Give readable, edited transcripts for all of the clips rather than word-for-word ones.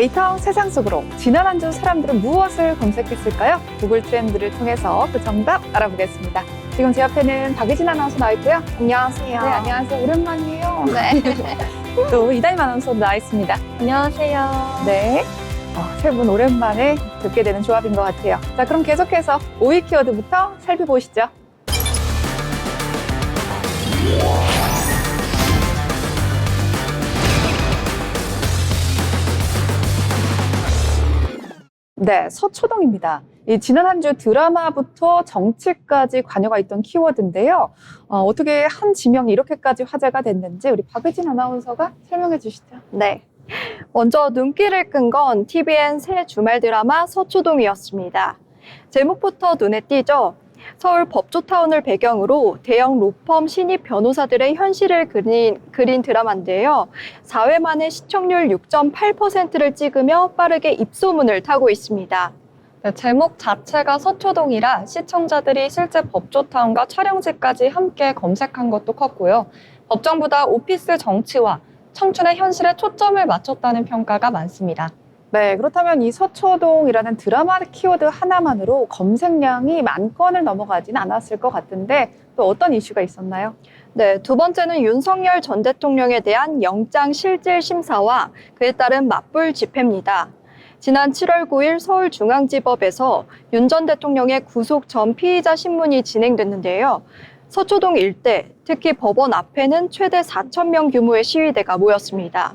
데이터 세상 속으로 지난 한 주 사람들은 무엇을 검색했을까요? 구글 트렌드를 통해서 그 정답 알아보겠습니다. 지금 제 옆에는 박유진 아나운서 나와 있고요. 안녕하세요. 네, 안녕하세요. 오랜만이에요. 네. 또 이다임 아나운서도 나와 있습니다. 안녕하세요. 네. 세 분 오랜만에 듣게 되는 조합인 것 같아요. 자, 그럼 계속해서 5위 키워드부터 살펴보시죠. 네, 서초동입니다. 지난 한 주 드라마부터 정치까지 관여가 있던 키워드인데요. 어떻게 한 지명이 이렇게까지 화제가 됐는지 우리 박유진 아나운서가 설명해 주시죠. 네. 먼저 눈길을 끈 건 TVN 새 주말 드라마 서초동이었습니다. 제목부터 눈에 띄죠? 서울 법조타운을 배경으로 대형 로펌 신입 변호사들의 현실을 그린 드라마인데요. 4회 만에 시청률 6.8%를 찍으며 빠르게 입소문을 타고 있습니다. 네, 제목 자체가 서초동이라 시청자들이 실제 법조타운과 촬영지까지 함께 검색한 것도 컸고요. 법정보다 오피스 정치와 청춘의 현실에 초점을 맞췄다는 평가가 많습니다. 네, 그렇다면 이 서초동이라는 드라마 키워드 하나만으로 검색량이 10,000건을 넘어가지는 않았을 것 같은데 또 어떤 이슈가 있었나요? 네, 두 번째는 윤석열 전 대통령에 대한 영장 실질 심사와 그에 따른 맞불 집회입니다. 지난 7월 9일 서울중앙지법에서 윤 전 대통령의 구속 전 피의자 신문이 진행됐는데요. 서초동 일대, 특히 법원 앞에는 최대 4,000명 규모의 시위대가 모였습니다.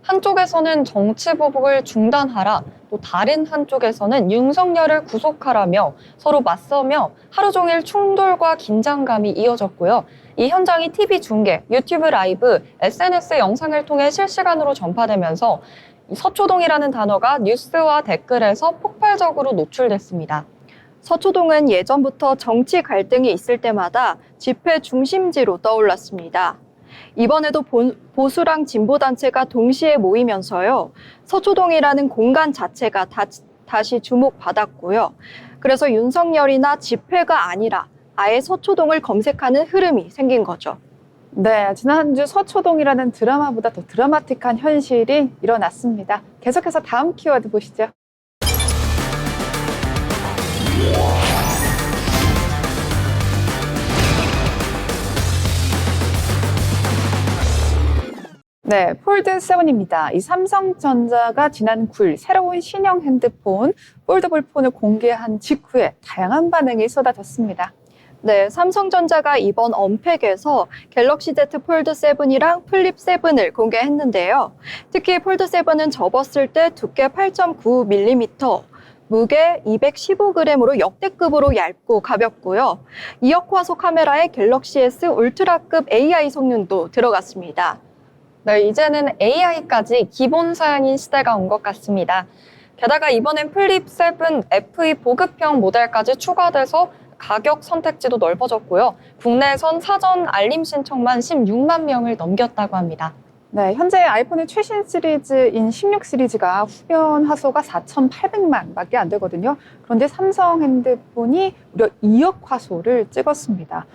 한쪽에서는 정치 보복을 중단하라, 또 다른 한쪽에서는 윤석열을 구속하라며 서로 맞서며 하루 종일 충돌과 긴장감이 이어졌고요. 이 현장이 TV 중계, 유튜브 라이브, SNS 영상을 통해 실시간으로 전파되면서 서초동이라는 단어가 뉴스와 댓글에서 폭발적으로 노출됐습니다. 서초동은 예전부터 정치 갈등이 있을 때마다 집회 중심지로 떠올랐습니다. 이번에도 보수랑 진보단체가 동시에 모이면서요. 서초동이라는 공간 자체가 다시 주목받았고요. 그래서 윤석열이나 집회가 아니라 아예 서초동을 검색하는 흐름이 생긴 거죠. 네, 지난 한 주 서초동이라는 드라마보다 더 드라마틱한 현실이 일어났습니다. 계속해서 다음 키워드 보시죠. 네, 폴드7입니다. 이 삼성전자가 지난 9일 새로운 신형 핸드폰 폴더블 폰을 공개한 직후에 다양한 반응이 쏟아졌습니다. 네, 삼성전자가 이번 언팩에서 갤럭시 Z 폴드 7이랑 플립 7을 공개했는데요. 특히 폴드 7은 접었을 때 두께 8.9mm, 무게 215g으로 역대급으로 얇고 가볍고요. 2억 화소 카메라에 갤럭시 S 울트라급 AI 성능도 들어갔습니다. 네, 이제는 AI까지 기본 사양인 시대가 온 것 같습니다. 게다가 이번엔 플립 7 FE 보급형 모델까지 추가돼서 가격 선택지도 넓어졌고요. 국내에선 사전 알림 신청만 16만 명을 넘겼다고 합니다. 네, 현재 아이폰의 최신 시리즈인 16 시리즈가 후면 화소가 4,800만밖에 안 되거든요. 그런데 삼성 핸드폰이 무려 2억 화소를 찍었습니다.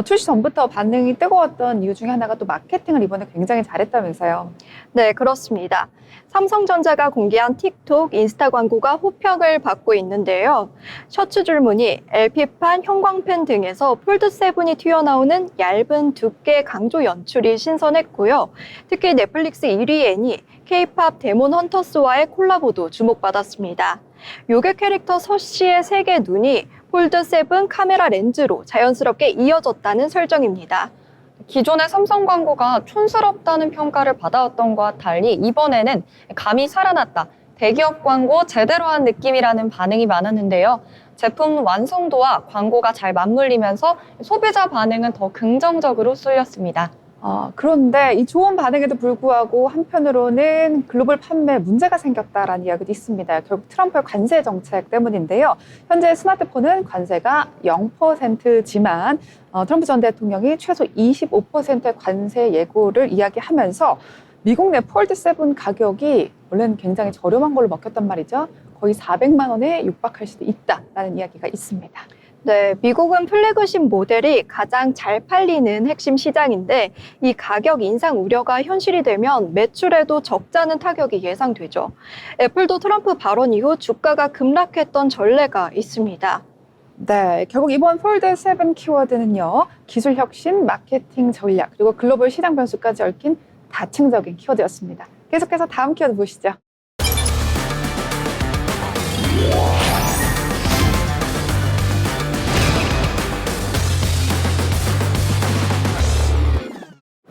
출시 전부터 반응이 뜨거웠던 이유 중에 하나가 또 마케팅을 이번에 굉장히 잘했다면서요. 네, 그렇습니다. 삼성전자가 공개한 틱톡, 인스타 광고가 호평을 받고 있는데요. 셔츠 줄무늬, LP판, 형광펜 등에서 폴드7이 튀어나오는 얇은 두께 강조 연출이 신선했고요. 특히 넷플릭스 1위 애니, K-팝 데몬 헌터스와의 콜라보도 주목받았습니다. 요괴 캐릭터 서씨의 세계 눈이 폴드7 카메라 렌즈로 자연스럽게 이어졌다는 설정입니다. 기존의 삼성 광고가 촌스럽다는 평가를 받아왔던 것과 달리 이번에는 감이 살아났다, 대기업 광고 제대로 한 느낌이라는 반응이 많았는데요. 제품 완성도와 광고가 잘 맞물리면서 소비자 반응은 더 긍정적으로 쏠렸습니다. 그런데 이 좋은 반응에도 불구하고 한편으로는 글로벌 판매에 문제가 생겼다라는 이야기도 있습니다. 결국 트럼프의 관세 정책 때문인데요. 현재 스마트폰은 관세가 0%지만 트럼프 전 대통령이 최소 25%의 관세 예고를 이야기하면서 미국 내 폴드7 가격이 원래는 굉장히 저렴한 걸로 먹혔단 말이죠. 거의 400만 원에 육박할 수도 있다라는 이야기가 있습니다. 네, 미국은 플래그십 모델이 가장 잘 팔리는 핵심 시장인데 이 가격 인상 우려가 현실이 되면 매출에도 적잖은 타격이 예상되죠. 애플도 트럼프 발언 이후 주가가 급락했던 전례가 있습니다. 네, 결국 이번 폴드 7 키워드는요, 기술 혁신, 마케팅 전략, 그리고 글로벌 시장 변수까지 얽힌 다층적인 키워드였습니다. 계속해서 다음 키워드 보시죠.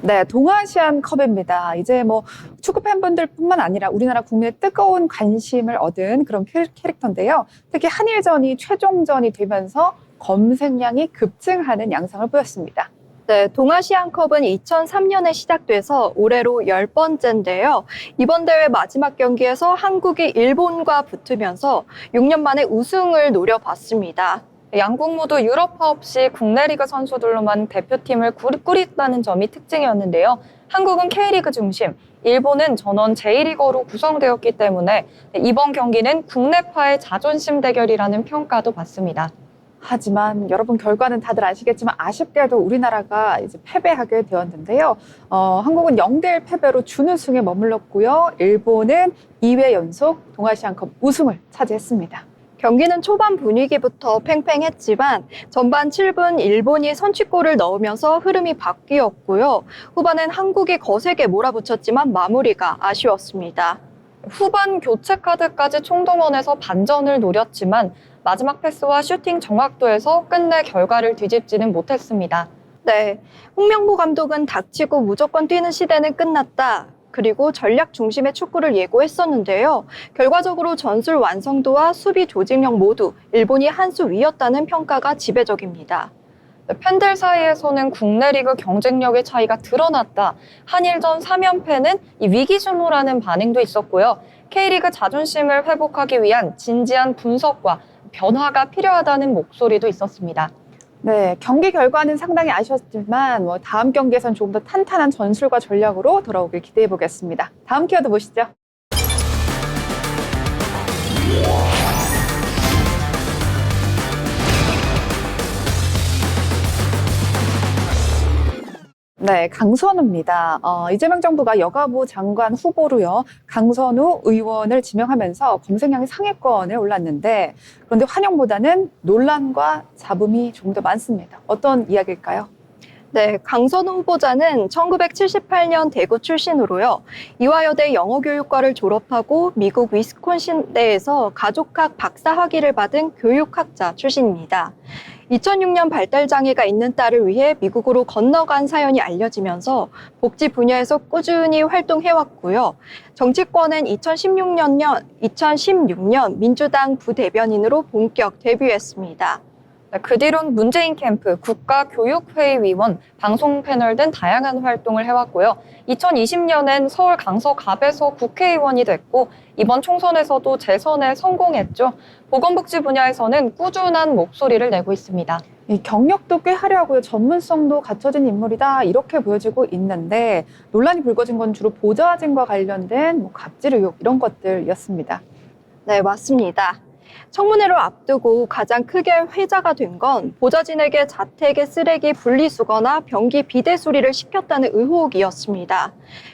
네, 동아시안 컵입니다. 이제 뭐 축구 팬분들뿐만 아니라 우리나라 국민의 뜨거운 관심을 얻은 그런 캐릭터인데요. 특히 한일전이 최종전이 되면서 검색량이 급증하는 양상을 보였습니다. 네, 동아시안컵은 2003년에 시작돼서 올해로 10번째인데요. 이번 대회 마지막 경기에서 한국이 일본과 붙으면서 6년 만에 우승을 노려봤습니다. 양국 모두 유럽파 없이 국내 리그 선수들로만 대표팀을 꾸렸다는 점이 특징이었는데요. 한국은 K리그 중심, 일본은 전원 J리거로 구성되었기 때문에 이번 경기는 국내파의 자존심 대결이라는 평가도 받습니다. 하지만 여러분 결과는 다들 아시겠지만 아쉽게도 우리나라가 이제 패배하게 되었는데요. 한국은 0대1 패배로 준우승에 머물렀고요. 일본은 2회 연속 동아시안컵 우승을 차지했습니다. 경기는 초반 분위기부터 팽팽했지만 전반 7분 일본이 선취골을 넣으면서 흐름이 바뀌었고요. 후반엔 한국이 거세게 몰아붙였지만 마무리가 아쉬웠습니다. 후반 교체 카드까지 총동원해서 반전을 노렸지만 마지막 패스와 슈팅 정확도에서 끝내 결과를 뒤집지는 못했습니다. 네, 홍명보 감독은 닥치고 무조건 뛰는 시대는 끝났다. 그리고 전략 중심의 축구를 예고했었는데요. 결과적으로 전술 완성도와 수비 조직력 모두 일본이 한 수 위였다는 평가가 지배적입니다. 팬들 사이에서는 국내 리그 경쟁력의 차이가 드러났다. 한일전 3연패는 위기준호라는 반응도 있었고요. K리그 자존심을 회복하기 위한 진지한 분석과 변화가 필요하다는 목소리도 있었습니다. 네, 경기 결과는 상당히 아쉬웠지만 다음 경기에선 조금 더 탄탄한 전술과 전략으로 돌아오길 기대해 보겠습니다. 다음 키워드 보시죠. 네, 강선우입니다. 이재명 정부가 여가부 장관 후보로요, 강선우 의원을 지명하면서 검색량이 상위권에 올랐는데, 그런데 환영보다는 논란과 잡음이 조금 더 많습니다. 어떤 이야기일까요? 네, 강선우 후보자는 1978년 대구 출신으로요. 이화여대 영어교육과를 졸업하고 미국 위스콘신대에서 가족학 박사 학위를 받은 교육학자 출신입니다. 2006년 발달장애가 있는 딸을 위해 미국으로 건너간 사연이 알려지면서 복지 분야에서 꾸준히 활동해왔고요. 정치권엔 2016년 민주당 부대변인으로 본격 데뷔했습니다. 그 뒤론 문재인 캠프, 국가교육회의위원, 방송 패널 등 다양한 활동을 해왔고요. 2020년엔 서울 강서갑에서 국회의원이 됐고 이번 총선에서도 재선에 성공했죠. 보건복지 분야에서는 꾸준한 목소리를 내고 있습니다. 이 경력도 꽤 화려하고요. 전문성도 갖춰진 인물이다 이렇게 보여지고 있는데 논란이 불거진 건 주로 보좌진과 관련된 갑질 의혹 이런 것들이었습니다. 네, 맞습니다. 청문회를 앞두고 가장 크게 회자가 된 건 보좌진에게 자택의 쓰레기 분리수거나 변기 비대 수리를 시켰다는 의혹이었습니다.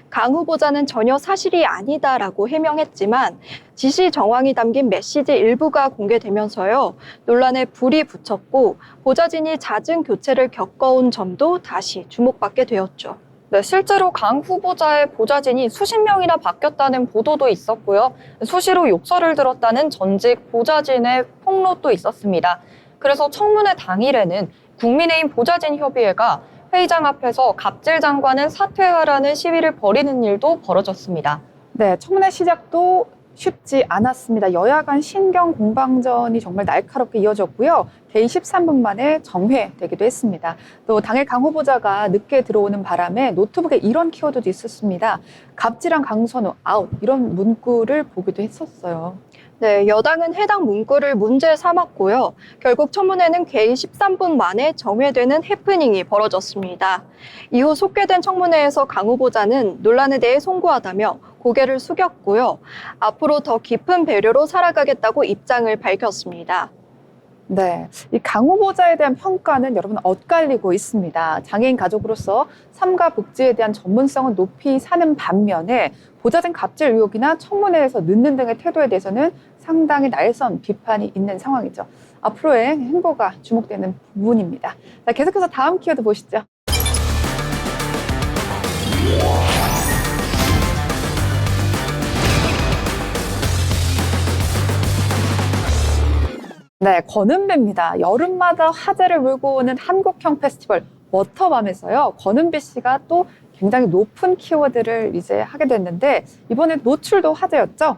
강 후보자는 전혀 사실이 아니다라고 해명했지만 지시 정황이 담긴 메시지 일부가 공개되면서요. 논란에 불이 붙었고 보좌진이 잦은 교체를 겪어온 점도 다시 주목받게 되었죠. 네, 실제로 강 후보자의 보좌진이 수십 명이나 바뀌었다는 보도도 있었고요. 수시로 욕설을 들었다는 전직 보좌진의 폭로도 있었습니다. 그래서 청문회 당일에는 국민의힘 보좌진협의회가 회의장 앞에서 갑질 장관은 사퇴하라는 시위를 벌이는 일도 벌어졌습니다. 네, 청문회 시작도 쉽지 않았습니다. 여야 간 신경 공방전이 정말 날카롭게 이어졌고요. 개인 13분 만에 정회되기도 했습니다. 또 당일 강 후보자가 늦게 들어오는 바람에 노트북에 이런 키워드도 있었습니다. 갑질한 강선우 아웃 이런 문구를 보기도 했었어요. 네, 여당은 해당 문구를 문제 삼았고요. 결국 청문회는 개인 13분 만에 정회되는 해프닝이 벌어졌습니다. 이후 속개된 청문회에서 강 후보자는 논란에 대해 송구하다며 고개를 숙였고요. 앞으로 더 깊은 배려로 살아가겠다고 입장을 밝혔습니다. 네, 이 강 후보자에 대한 평가는 여러분 엇갈리고 있습니다. 장애인 가족으로서 삶과 복지에 대한 전문성은 높이 사는 반면에 보좌진 갑질 의혹이나 청문회에서 늦는 등의 태도에 대해서는 상당히 날선 비판이 있는 상황이죠. 앞으로의 행보가 주목되는 부분입니다. 자, 계속해서 다음 키워드 보시죠. 네, 권은비입니다. 여름마다 화제를 몰고 오는 한국형 페스티벌 워터밤에서요. 권은비 씨가 또 굉장히 높은 키워드를 이제 하게 됐는데 이번에 노출도 화제였죠.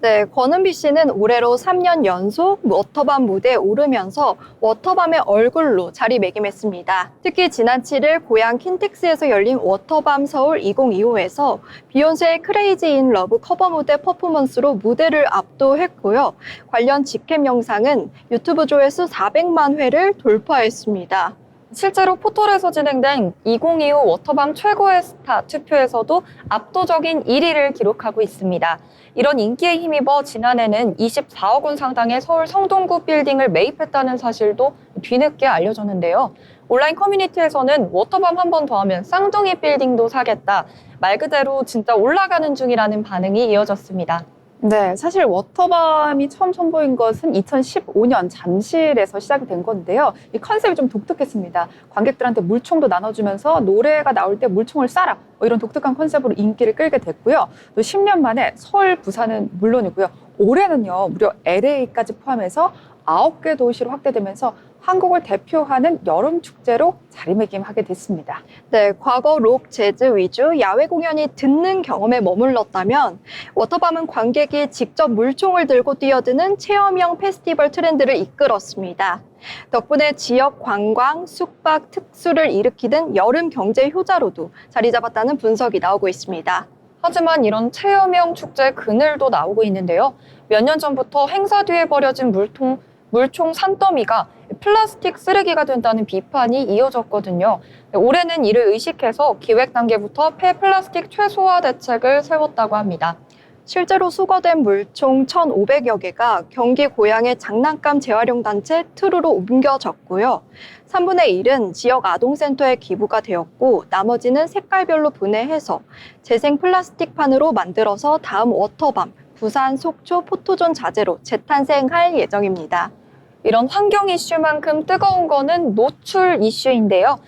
네, 권은비 씨는 올해로 3년 연속 워터밤 무대에 오르면서 워터밤의 얼굴로 자리매김했습니다. 특히 지난 7일 고향 킨텍스에서 열린 워터밤 서울 2025에서 비욘세의 크레이지 인 러브 커버 무대 퍼포먼스로 무대를 압도했고요. 관련 직캠 영상은 유튜브 조회수 400만 회를 돌파했습니다. 실제로 포털에서 진행된 2025 워터밤 최고의 스타 투표에서도 압도적인 1위를 기록하고 있습니다. 이런 인기에 힘입어 지난해는 24억 원 상당의 서울 성동구 빌딩을 매입했다는 사실도 뒤늦게 알려졌는데요. 온라인 커뮤니티에서는 워터밤 한 번 더 하면 쌍둥이 빌딩도 사겠다. 말 그대로 진짜 올라가는 중이라는 반응이 이어졌습니다. 네, 사실 워터밤이 처음 선보인 것은 2015년 잠실에서 시작이 된 건데요. 이 컨셉이 좀 독특했습니다. 관객들한테 물총도 나눠주면서 노래가 나올 때 물총을 쏴라. 이런 독특한 컨셉으로 인기를 끌게 됐고요. 또 10년 만에 서울, 부산은 물론이고요. 올해는요, 무려 LA까지 포함해서 9개 도시로 확대되면서 한국을 대표하는 여름 축제로 자리매김하게 됐습니다. 네, 과거 록, 재즈 위주 야외 공연이 듣는 경험에 머물렀다면 워터밤은 관객이 직접 물총을 들고 뛰어드는 체험형 페스티벌 트렌드를 이끌었습니다. 덕분에 지역 관광, 숙박 특수를 일으키는 여름 경제 효자로도 자리 잡았다는 분석이 나오고 있습니다. 하지만 이런 체험형 축제 그늘도 나오고 있는데요. 몇 년 전부터 행사 뒤에 버려진 물총 산더미가 플라스틱 쓰레기가 된다는 비판이 이어졌거든요. 올해는 이를 의식해서 기획 단계부터 폐플라스틱 최소화 대책을 세웠다고 합니다. 실제로 수거된 물총 1,500여 개가 경기 고양의 장난감 재활용 단체 트루로 옮겨졌고요. 3분의 1은 지역 아동센터에 기부가 되었고 나머지는 색깔별로 분해해서 재생 플라스틱판으로 만들어서 다음 워터밤, 부산, 속초, 포토존 자재로 재탄생할 예정입니다. 이런 환경 이슈만큼 뜨거운 거는 노출 이슈인데요.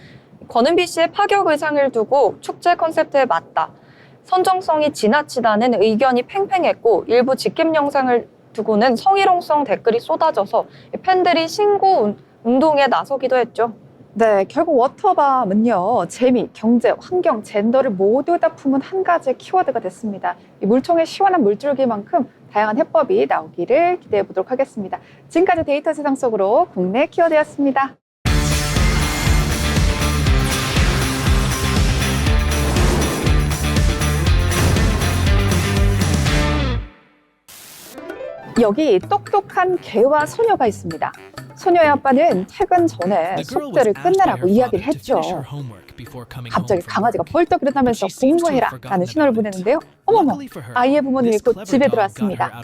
권은비 씨의 파격 의상을 두고 축제 컨셉트에 맞다. 선정성이 지나치다는 의견이 팽팽했고 일부 직캠 영상을 두고는 성희롱성 댓글이 쏟아져서 팬들이 신고 운동에 나서기도 했죠. 네, 결국 워터밤은요, 재미, 경제, 환경, 젠더를 모두 다 품은 한 가지의 키워드가 됐습니다. 이 물총의 시원한 물줄기만큼 다양한 해법이 나오기를 기대해 보도록 하겠습니다. 지금까지 데이터 세상 속으로 국내 키워드였습니다. 여기 똑똑한 개와 소녀가 있습니다. 소녀의 아빠는 퇴근 전에 숙제를 끝내라고 이야기를 했죠. 갑자기 강아지가 벌떡 일어나면서 공부해라 라는 신호를 보내는데요. 어머머, 아이의 부모님이 곧 집에 들어왔습니다.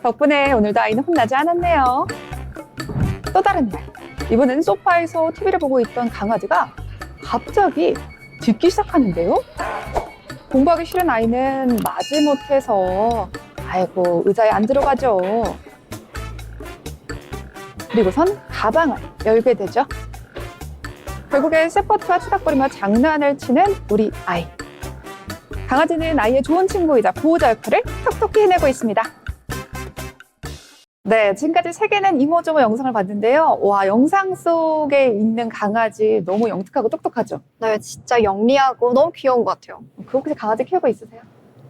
덕분에 오늘도 아이는 혼나지 않았네요. 또 다른 날, 이번엔 소파에서 TV를 보고 있던 강아지가 갑자기 짖기 시작하는데요. 공부하기 싫은 아이는 마지못해서 아이고 의자에 안 들어가죠. 그리고선 가방을 열게 되죠. 결국에 세포트와 치닥거리며 장난을 치는 우리 아이. 강아지는 아이의 좋은 친구이자 보호자 역할을 톡톡히 해내고 있습니다. 네, 지금까지 세계는 이모저모 영상을 봤는데요. 와, 영상 속에 있는 강아지 너무 영특하고 똑똑하죠? 네, 진짜 영리하고 너무 귀여운 것 같아요. 그 혹시 강아지 키우고 있으세요?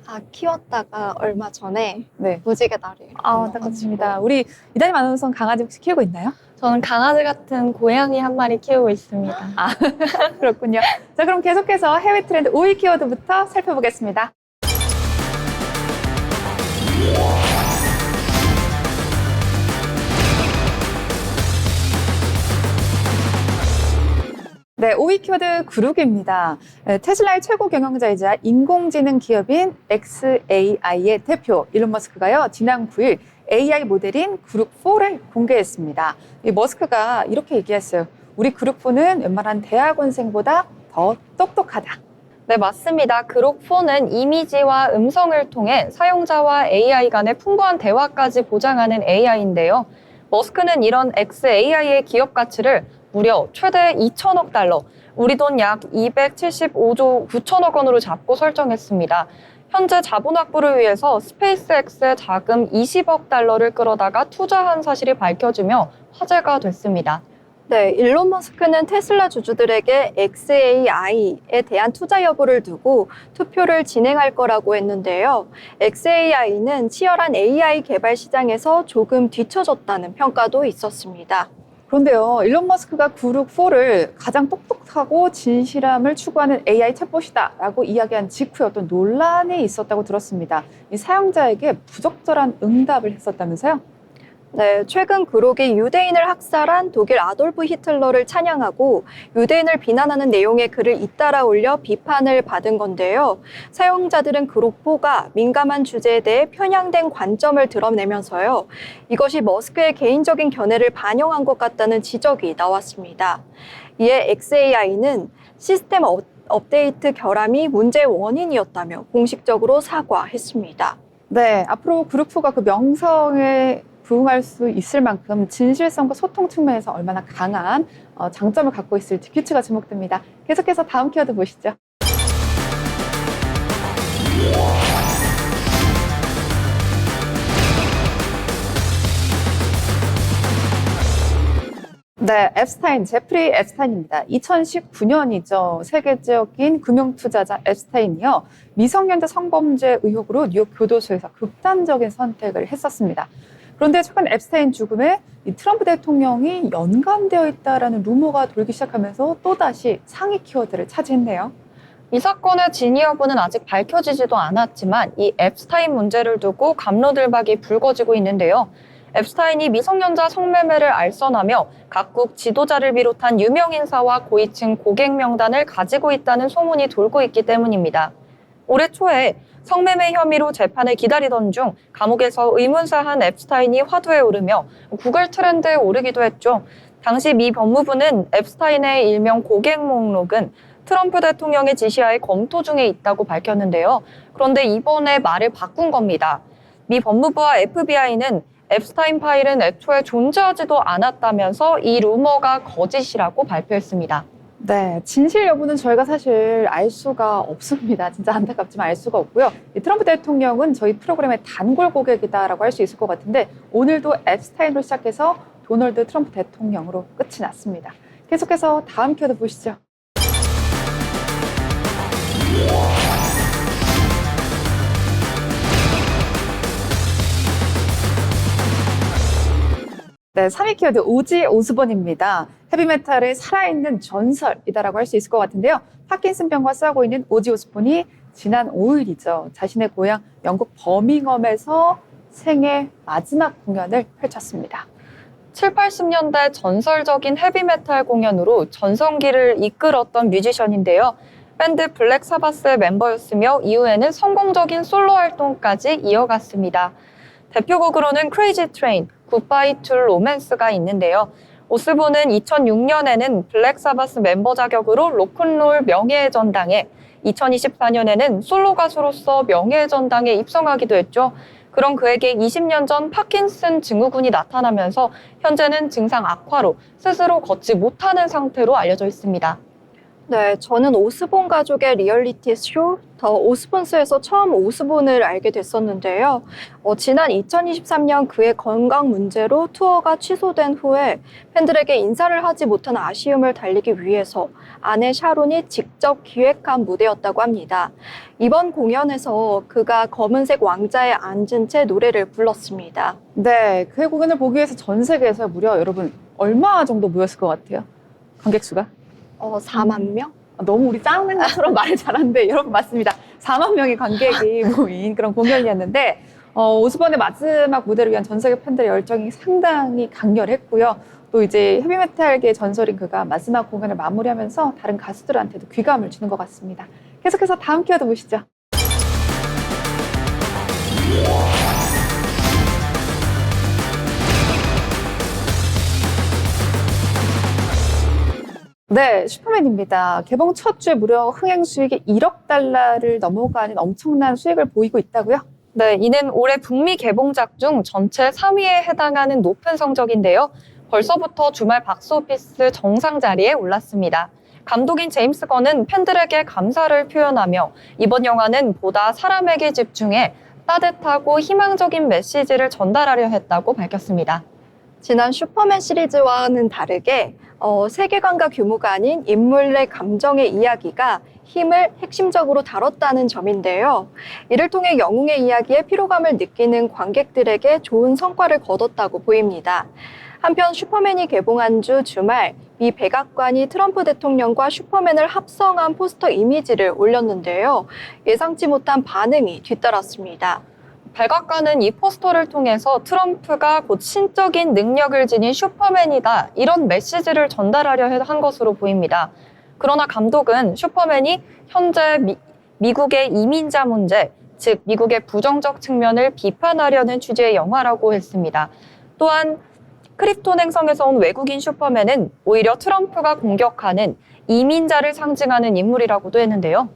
아, 키웠다가 얼마 전에 네. 무지개 다리. 안타깝습니다. 우리 이다림 아나운서는 강아지 혹시 키우고 있나요? 저는 강아지 같은 고양이 한 마리 키우고 있습니다. 그렇군요. 자, 그럼 계속해서 해외 트렌드 5위 키워드부터 살펴보겠습니다. 네, 5위 키워드 그룹입니다. 테슬라의 최고 경영자이자 인공지능 기업인 xAI의 대표 일론 머스크가요, 지난 9일 AI 모델인 그룹4를 공개했습니다. 이 머스크가 이렇게 얘기했어요. 우리 그룹4는 웬만한 대학원생보다 더 똑똑하다. 네, 맞습니다. 그룹4는 이미지와 음성을 통해 사용자와 AI 간의 풍부한 대화까지 보장하는 AI인데요. 머스크는 이런 XAI의 기업 가치를 무려 최대 2천억 달러, 우리 돈 약 275조 9천억 원으로 잡고 설정했습니다. 현재 자본 확보를 위해서 스페이스X에 자금 20억 달러를 끌어다가 투자한 사실이 밝혀지며 화제가 됐습니다. 네, 일론 머스크는 테슬라 주주들에게 XAI에 대한 투자 여부를 두고 투표를 진행할 거라고 했는데요. XAI는 치열한 AI 개발 시장에서 조금 뒤처졌다는 평가도 있었습니다. 그런데요, 일론 머스크가 그룹4를 가장 똑똑하고 진실함을 추구하는 AI 챗봇이다라고 이야기한 직후에 어떤 논란이 있었다고 들었습니다. 이 사용자에게 부적절한 응답을 했었다면서요? 네, 최근 그룹이 유대인을 학살한 독일 아돌프 히틀러를 찬양하고 유대인을 비난하는 내용의 글을 잇따라 올려 비판을 받은 건데요. 사용자들은 그룹4가 민감한 주제에 대해 편향된 관점을 드러내면서요. 이것이 머스크의 개인적인 견해를 반영한 것 같다는 지적이 나왔습니다. 이에 XAI는 시스템 업데이트 결함이 문제의 원인이었다며 공식적으로 사과했습니다. 네, 앞으로 그룹4가 그 명성에 부응할 수 있을 만큼 진실성과 소통 측면에서 얼마나 강한 장점을 갖고 있을지 큐츠가 주목됩니다. 계속해서 다음 키워드 보시죠. 네, 앱스타인, 제프리 앱스타인입니다. 2019년이죠. 세계적인 금융투자자 앱스타인이요. 미성년자 성범죄 의혹으로 뉴욕 교도소에서 극단적인 선택을 했었습니다. 그런데 최근 앱스타인 죽음에 이 트럼프 대통령이 연관되어 있다라는 루머가 돌기 시작하면서 또다시 상위 키워드를 차지했네요. 이 사건의 진위 여부는 아직 밝혀지지도 않았지만 이 앱스타인 문제를 두고 갑로들박이 불거지고 있는데요. 앱스타인이 미성년자 성매매를 알선하며 각국 지도자를 비롯한 유명 인사와 고위층 고객 명단을 가지고 있다는 소문이 돌고 있기 때문입니다. 올해 초에 성매매 혐의로 재판을 기다리던 중 감옥에서 의문사한 앱스타인이 화두에 오르며 구글 트렌드에 오르기도 했죠. 당시 미 법무부는 앱스타인의 일명 고객 목록은 트럼프 대통령의 지시하에 검토 중에 있다고 밝혔는데요. 그런데 이번에 말을 바꾼 겁니다. 미 법무부와 FBI는 앱스타인 파일은 애초에 존재하지도 않았다면서 이 루머가 거짓이라고 발표했습니다. 네, 진실 여부는 저희가 사실 알 수가 없습니다. 진짜 안타깝지만 알 수가 없고요. 이 트럼프 대통령은 저희 프로그램의 단골 고객이다라고 할 수 있을 것 같은데 오늘도 앱스타인으로 시작해서 도널드 트럼프 대통령으로 끝이 났습니다. 계속해서 다음 키워드 보시죠. 네, 3위 키워드 오지 오스본입니다. 헤비메탈의 살아있는 전설이다라고 할 수 있을 것 같은데요. 파킨슨병과 싸우고 있는 오지 오스본이 지난 5일이죠. 자신의 고향 영국 버밍엄에서 생애 마지막 공연을 펼쳤습니다. 7, 80년대 전설적인 헤비메탈 공연으로 전성기를 이끌었던 뮤지션인데요. 밴드 블랙 사바스의 멤버였으며 이후에는 성공적인 솔로 활동까지 이어갔습니다. 대표곡으로는 크레이지 트레인, 굿바이 투 로맨스가 있는데요. 오스본은 2006년에는 블랙 사바스 멤버 자격으로 로큰롤 명예의 전당에, 2024년에는 솔로 가수로서 명예의 전당에 입성하기도 했죠. 그런 그에게 20년 전 파킨슨 증후군이 나타나면서 현재는 증상 악화로 스스로 걷지 못하는 상태로 알려져 있습니다. 네, 저는 오스본 가족의 리얼리티 쇼 더 오스본스에서 처음 오스본을 알게 됐었는데요. 지난 2023년 그의 건강 문제로 투어가 취소된 후에 팬들에게 인사를 하지 못한 아쉬움을 달래기 위해서 아내 샤론이 직접 기획한 무대였다고 합니다. 이번 공연에서 그가 검은색 왕자에 앉은 채 노래를 불렀습니다. 네, 그의 공연을 보기 위해서 전 세계에서 무려 여러분 얼마 정도 모였을 것 같아요? 관객 수가? 4만 명? 너무 우리 짱맨 것처럼 말을 잘하는데 여러분 맞습니다. 4만 명의 관객이 모인 그런 공연이었는데 오스본의 마지막 무대를 위한 전 세계 팬들의 열정이 상당히 강렬했고요. 또 이제 헤비메탈계의 전설인 그가 마지막 공연을 마무리하면서 다른 가수들한테도 귀감을 주는 것 같습니다. 계속해서 다음 키워드 보시죠. 네, 슈퍼맨입니다. 개봉 첫 주에 무려 흥행 수익이 1억 달러를 넘어가는 엄청난 수익을 보이고 있다고요? 네, 이는 올해 북미 개봉작 중 전체 3위에 해당하는 높은 성적인데요. 벌써부터 주말 박스오피스 정상 자리에 올랐습니다. 감독인 제임스 건은 팬들에게 감사를 표현하며 이번 영화는 보다 사람에게 집중해 따뜻하고 희망적인 메시지를 전달하려 했다고 밝혔습니다. 지난 슈퍼맨 시리즈와는 다르게 세계관과 규모가 아닌 인물의 감정의 이야기가 힘을 핵심적으로 다뤘다는 점인데요. 이를 통해 영웅의 이야기에 피로감을 느끼는 관객들에게 좋은 성과를 거뒀다고 보입니다. 한편 슈퍼맨이 개봉한 주 주말 미 백악관이 트럼프 대통령과 슈퍼맨을 합성한 포스터 이미지를 올렸는데요. 예상치 못한 반응이 뒤따랐습니다. 백악관은 이 포스터를 통해서 트럼프가 곧 신적인 능력을 지닌 슈퍼맨이다, 이런 메시지를 전달하려 한 것으로 보입니다. 그러나 감독은 슈퍼맨이 현재 미국의 이민자 문제, 즉 미국의 부정적 측면을 비판하려는 취지의 영화라고 했습니다. 또한 크립톤 행성에서 온 외국인 슈퍼맨은 오히려 트럼프가 공격하는 이민자를 상징하는 인물이라고도 했는데요.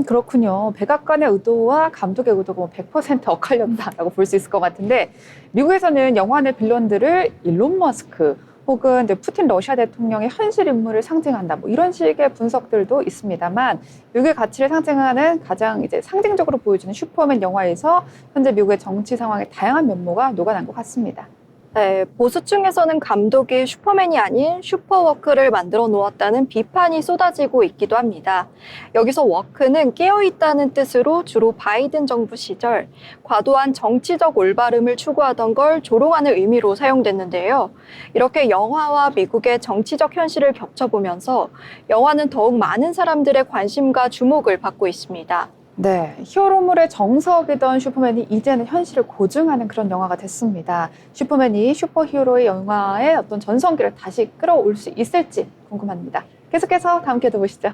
그렇군요. 백악관의 의도와 감독의 의도가 100% 엇갈렸다라고 볼 수 있을 것 같은데, 미국에서는 영화 내 빌런들을 일론 머스크 혹은 푸틴 러시아 대통령의 현실 인물을 상징한다, 이런 식의 분석들도 있습니다만, 미국의 가치를 상징하는 가장 상징적으로 보여주는 슈퍼맨 영화에서 현재 미국의 정치 상황의 다양한 면모가 녹아난 것 같습니다. 네, 보수층에서는 감독이 슈퍼맨이 아닌 슈퍼워크를 만들어 놓았다는 비판이 쏟아지고 있기도 합니다. 여기서 워크는 깨어있다는 뜻으로 주로 바이든 정부 시절 과도한 정치적 올바름을 추구하던 걸 조롱하는 의미로 사용됐는데요. 이렇게 영화와 미국의 정치적 현실을 겹쳐보면서 영화는 더욱 많은 사람들의 관심과 주목을 받고 있습니다. 네, 히어로물의 정석이던 슈퍼맨이 이제는 현실을 고증하는 그런 영화가 됐습니다. 슈퍼맨이 슈퍼히어로의 영화의 어떤 전성기를 다시 끌어올 수 있을지 궁금합니다. 계속해서 다음 기회도 보시죠.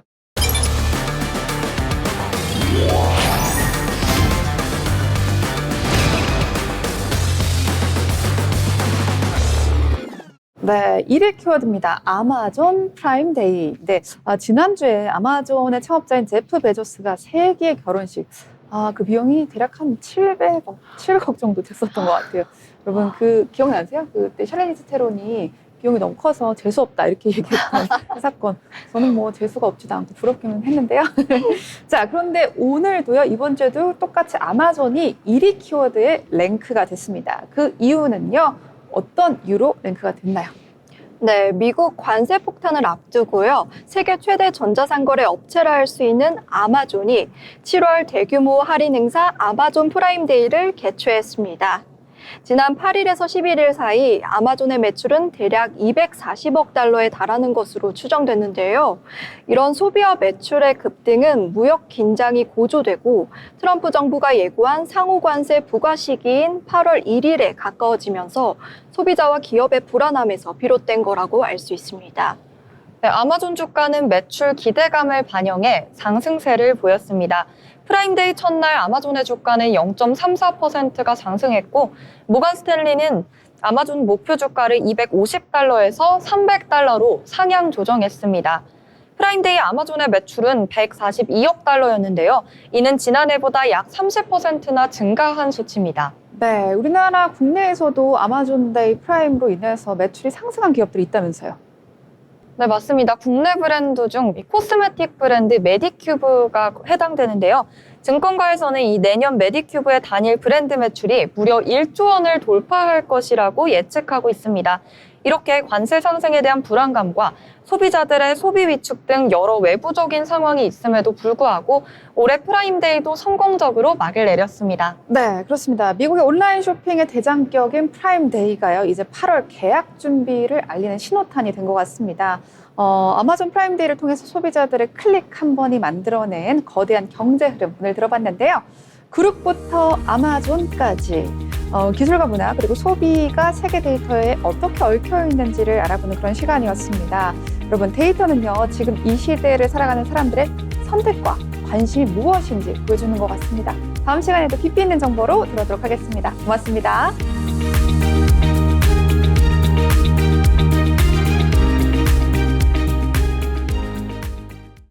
네, 1일 키워드입니다. 아마존 프라임 데이. 네, 지난주에 아마존의 창업자인 제프 베조스가 세계 결혼식. 그 비용이 대략 한 700억 정도 됐었던 것 같아요. 여러분, 기억나세요? 그때 샬리즈 테론이 비용이 너무 커서 재수 없다 이렇게 얘기했던 그 사건. 저는 재수가 없지도 않고 부럽기는 했는데요. 자, 그런데 오늘도요, 이번 주에도 똑같이 아마존이 1위 키워드에 랭크가 됐습니다. 그 이유는요, 어떤 이유로 랭크가 됐나요? 네, 미국 관세 폭탄을 앞두고요. 세계 최대 전자상거래 업체라 할 수 있는 아마존이 7월 대규모 할인 행사 아마존 프라임데이를 개최했습니다. 지난 8일에서 11일 사이 아마존의 매출은 대략 240억 달러에 달하는 것으로 추정됐는데요. 이런 소비와 매출의 급등은 무역 긴장이 고조되고 트럼프 정부가 예고한 상호 관세 부과 시기인 8월 1일에 가까워지면서 소비자와 기업의 불안함에서 비롯된 거라고 알 수 있습니다. 네, 아마존 주가는 매출 기대감을 반영해 상승세를 보였습니다. 프라임데이 첫날 아마존의 주가는 0.34%가 상승했고, 모건 스탠리는 아마존 목표 주가를 250달러에서 300달러로 상향 조정했습니다. 프라임데이 아마존의 매출은 142억 달러였는데요. 이는 지난해보다 약 30%나 증가한 수치입니다. 네, 우리나라 국내에서도 아마존데이 프라임으로 인해서 매출이 상승한 기업들이 있다면서요? 네, 맞습니다. 국내 브랜드 중 코스메틱 브랜드 메디큐브가 해당되는데요. 증권가에서는 이 내년 메디큐브의 단일 브랜드 매출이 무려 1조 원을 돌파할 것이라고 예측하고 있습니다. 이렇게 관세 상승에 대한 불안감과 소비자들의 소비 위축 등 여러 외부적인 상황이 있음에도 불구하고 올해 프라임데이도 성공적으로 막을 내렸습니다. 네, 그렇습니다. 미국의 온라인 쇼핑의 대장격인 프라임데이가요, 이제 8월 계약 준비를 알리는 신호탄이 된 것 같습니다. 아마존 프라임데이를 통해서 소비자들의 클릭 한 번이 만들어낸 거대한 경제 흐름, 오늘 들어봤는데요. 그룹부터 아마존까지 기술과 문화 그리고 소비가 세계 데이터에 어떻게 얽혀 있는지를 알아보는 그런 시간이었습니다. 여러분, 데이터는요, 지금 이 시대를 살아가는 사람들의 선택과 관심이 무엇인지 보여주는 것 같습니다. 다음 시간에도 깊이 있는 정보로 들어오도록 하겠습니다. 고맙습니다.